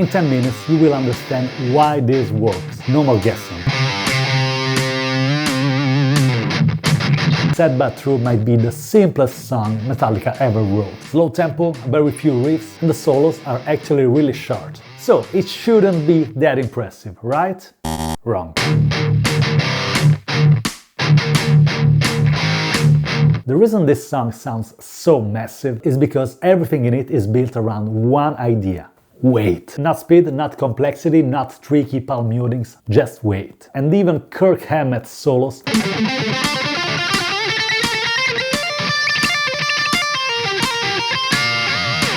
In 10 minutes you will understand why this works. No more guessing. Sad But True might be the simplest song Metallica ever wrote. Slow tempo, very few riffs, and the solos are actually really short. So it shouldn't be that impressive, right? Wrong. The reason this song sounds so massive is because everything in it is built around one idea. Weight. Not speed, not complexity, not tricky palm mutings, just weight. And even Kirk Hammett's solos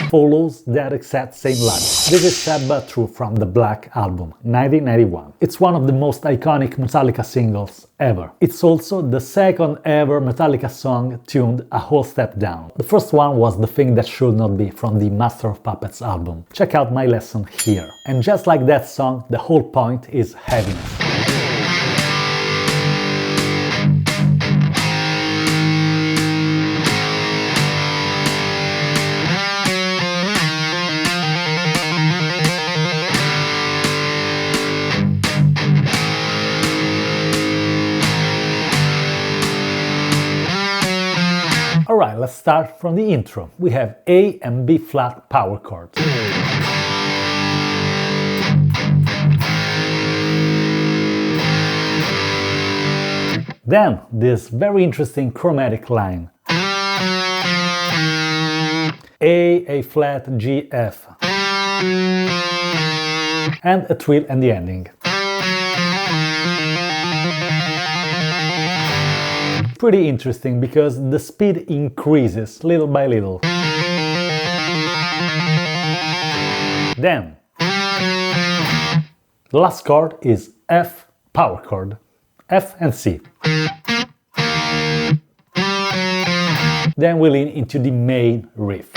follows that exact same logic. This is Sad But True from the Black album, 1991. It's one of the most iconic Metallica singles ever. It's also the second ever Metallica song tuned a whole step down. The first one was The Thing That Should Not Be from the Master of Puppets album. Check out my lesson here. And just like that song, the whole point is heaviness. Alright, let's start from the intro. We have A and B flat power chords. Then this very interesting chromatic line. A flat, G, F. And a trill at the ending. Pretty interesting because the speed increases little by little. Then, the last chord is F power chord, F and C. Then we lean into the main riff.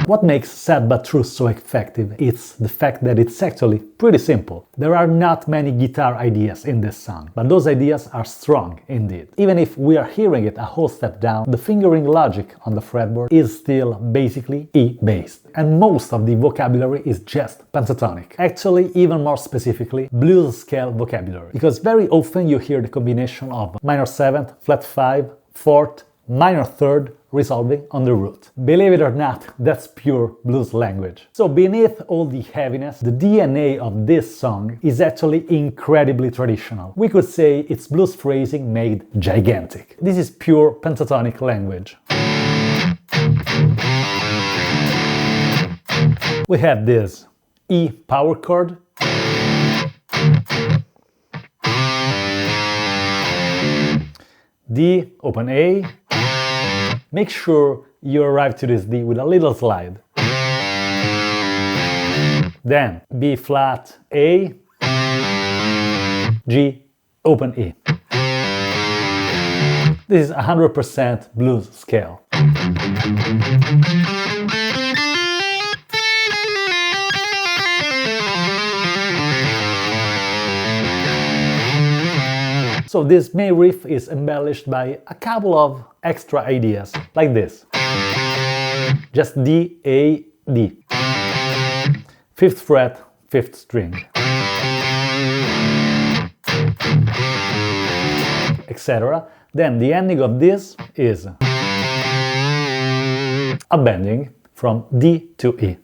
What makes Sad But True so effective is the fact that it's actually pretty simple. There are not many guitar ideas in this song, but those ideas are strong indeed. Even if we are hearing it a whole step down, the fingering logic on the fretboard is still basically E-based, and most of the vocabulary is just pentatonic. Actually, even more specifically, blues scale vocabulary, because very often you hear the combination of minor 7th, flat 5, 4th, minor 3rd, resolving on the root. Believe it or not, that's pure blues language. So beneath all the heaviness, the DNA of this song is actually incredibly traditional. We could say it's blues phrasing made gigantic. This is pure pentatonic language. We have this E power chord, D open A. Make sure you arrive to this D with a little slide. Then B flat A, G open E. This is 100% blues scale. So this main riff is embellished by a couple of extra ideas, like this. Just D, A, D. 5th fret, 5th string. Etc. Then the ending of this is a bending from D to E.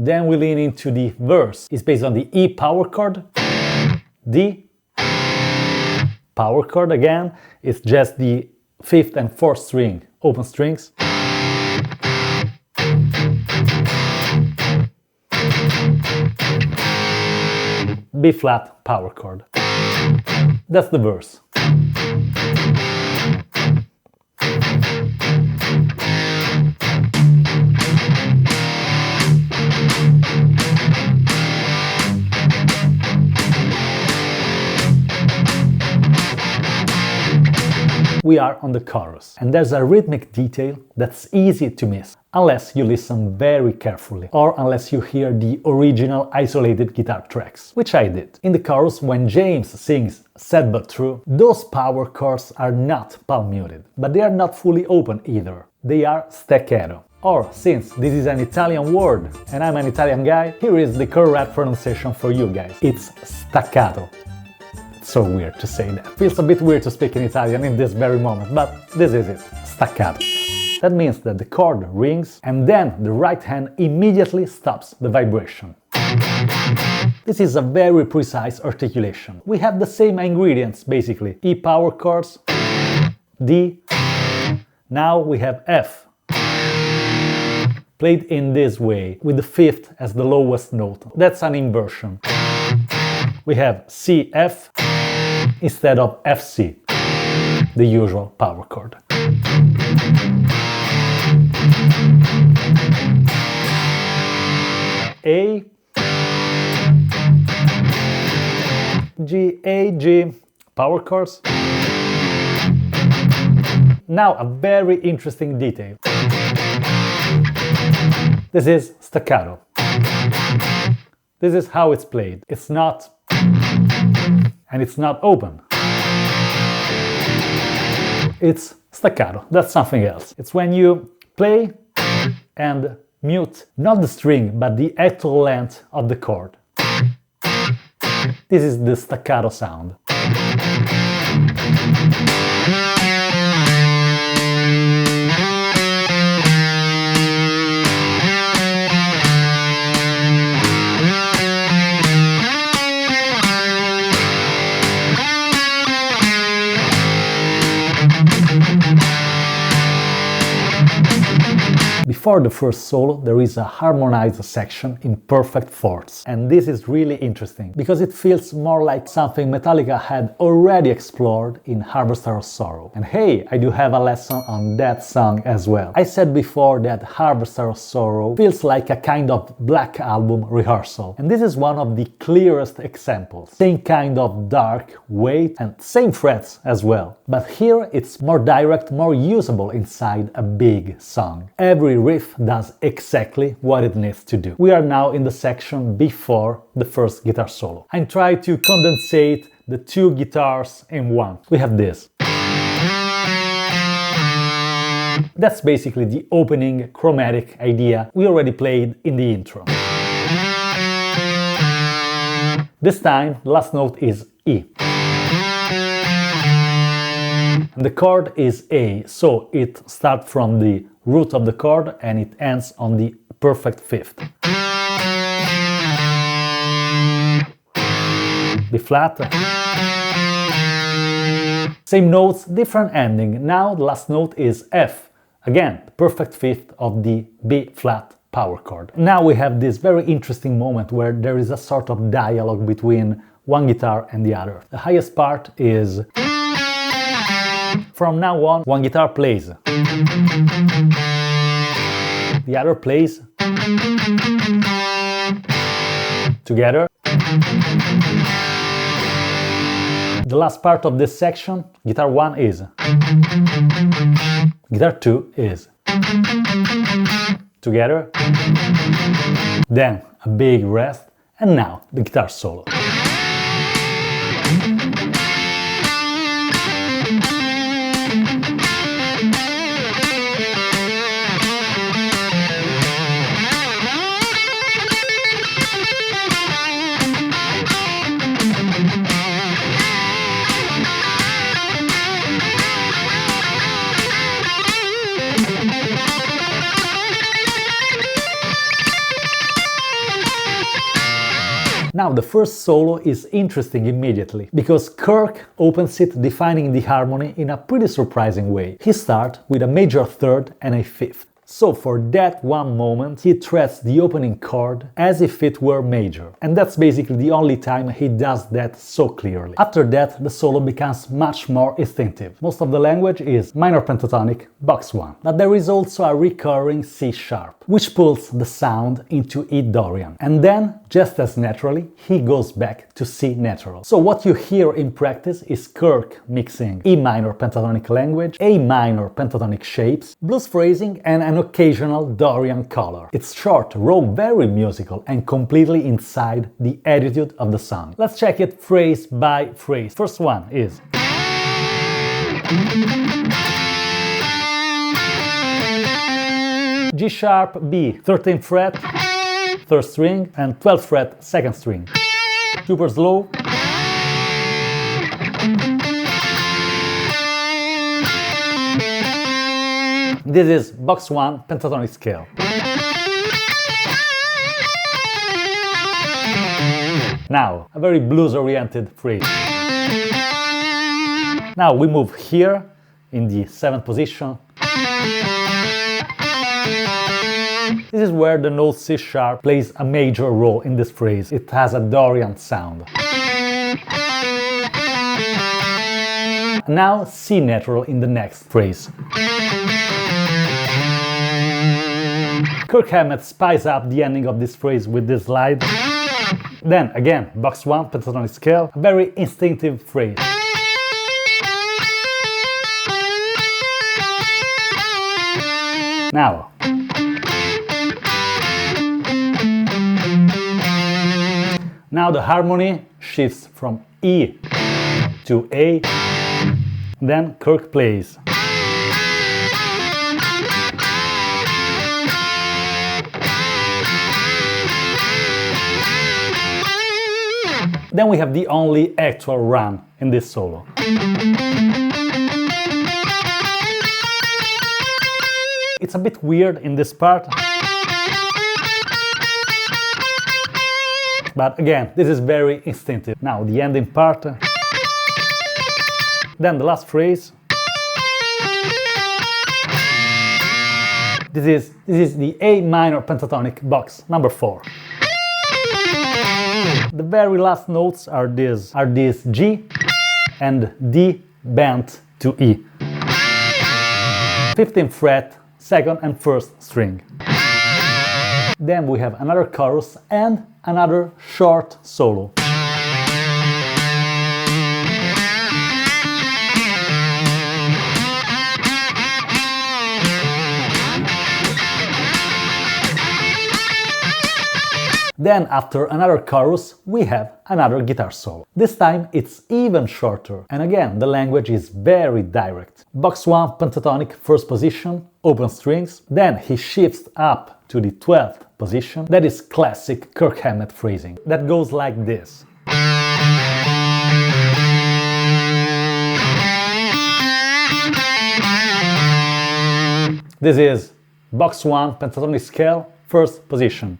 Then we lean into the verse. It's based on the E power chord, D power chord again. It's just the 5th and 4th string, open strings. B-flat power chord. That's the verse. We are on the chorus, and there's a rhythmic detail that's easy to miss, unless you listen very carefully, or unless you hear the original isolated guitar tracks, which I did. In the chorus, when James sings "Sad But True", those power chords are not palm muted, but they are not fully open either. They are staccato. Or, since this is an Italian word, and I'm an Italian guy, here is the correct pronunciation for you guys. It's staccato. So weird to say that. Feels a bit weird to speak in Italian in this very moment, but this is it. Staccato. That means that the chord rings and then the right hand immediately stops the vibration. This is a very precise articulation. We have the same ingredients basically. E power chords, D, now we have F. Played in this way, with the fifth as the lowest note. That's an inversion. We have C, F instead of FC, the usual power chord. A, G, A, G, power chords. Now a very interesting detail. This is staccato. This is how it's played. It's not, and it's not open. It's staccato, that's something else. It's when you play and mute not the string but the actual length of the chord. This is the staccato sound. Before the first solo, there is a harmonized section in perfect fourths, and this is really interesting, because it feels more like something Metallica had already explored in Harvester of Sorrow. And hey, I do have a lesson on that song as well. I said before that Harvester of Sorrow feels like a kind of Black Album rehearsal, and this is one of the clearest examples. Same kind of dark weight and same frets as well. But here it's more direct, more usable inside a big song. Every riff does exactly what it needs to do. We are now in the section before the first guitar solo. I try to condensate the two guitars in one. We have this. That's basically the opening chromatic idea we already played in the intro. This time, the last note is E. And the chord is A, so it starts from the root of the chord and it ends on the perfect fifth. B flat. Same notes, different ending. Now the last note is F. Again, the perfect fifth of the B flat power chord. Now we have this very interesting moment where there is a sort of dialogue between one guitar and the other. The highest part is... From now on, one guitar plays. The other plays. Together. The last part of this section, guitar 1 is. Guitar 2 is. Together. Then a big rest, and now the guitar solo. Now the first solo is interesting immediately, because Kirk opens it defining the harmony in a pretty surprising way. He starts with a major third and a fifth. So for that one moment, he treats the opening chord as if it were major. And that's basically the only time he does that so clearly. After that, the solo becomes much more instinctive. Most of the language is minor pentatonic, box 1. But there is also a recurring C sharp, which pulls the sound into E Dorian. And then, just as naturally, he goes back to C natural. So what you hear in practice is Kirk mixing E minor pentatonic language, A minor pentatonic shapes, blues phrasing and an occasional Dorian color. It's short, raw, very musical and completely inside the attitude of the song. Let's check it phrase by phrase. First one is G sharp B, 13th fret, 3rd string and 12th fret, 2nd string. Super slow. This is box 1 pentatonic scale. Now, a very blues-oriented phrase. Now we move here in the 7th position. This is where the note C sharp plays a major role in this phrase. It has a Dorian sound. Now C natural in the next phrase. Kirk Hammett spices up the ending of this phrase with this slide. Then again, box 1 pentatonic scale, a very instinctive phrase. Now, the harmony shifts from E to A, then Kirk plays. Then we have the only actual run in this solo. It's a bit weird in this part. But again, this is very instinctive. Now the ending part. Then the last phrase. This is the A minor pentatonic box number 4. The very last notes are this G and D bent to E. 15th fret, 2nd and 1st string. Then we have another chorus and another short solo. Then after another chorus, we have another guitar solo. This time it's even shorter, and again the language is very direct. Box 1 pentatonic 1st position, open strings, then he shifts up to the 12th position. That is classic Kirk Hammett phrasing. That goes like this. This is box 1 pentatonic scale, 1st position.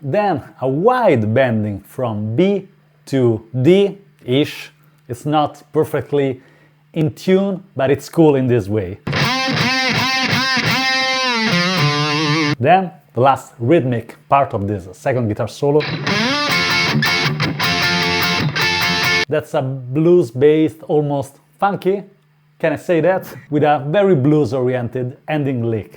Then a wide bending from B to D-ish. It's not perfectly in tune, but it's cool in this way. Then the last rhythmic part of this second guitar solo. That's a blues-based, almost funky, can I say that? With a very blues-oriented ending lick.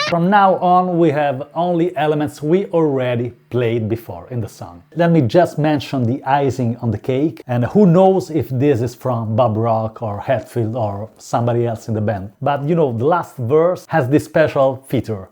From now on we have only elements we already played before in the song. Let me just mention the icing on the cake, and who knows if this is from Bob Rock or Hetfield or somebody else in the band. But you know, the last verse has this special feature.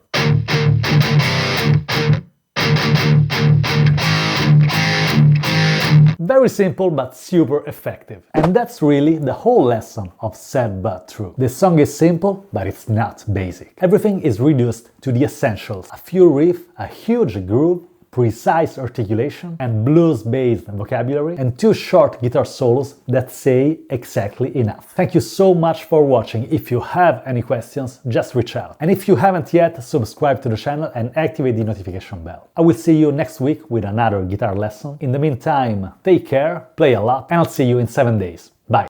Very simple but super effective. And that's really the whole lesson of Sad But True. This song is simple, but it's not basic. Everything is reduced to the essentials. A few riffs, a huge groove, precise articulation, and blues-based vocabulary, and 2 short guitar solos that say exactly enough. Thank you so much for watching. If you have any questions, just reach out. And if you haven't yet, subscribe to the channel and activate the notification bell. I will see you next week with another guitar lesson. In the meantime, take care, play a lot, and I'll see you in 7 days.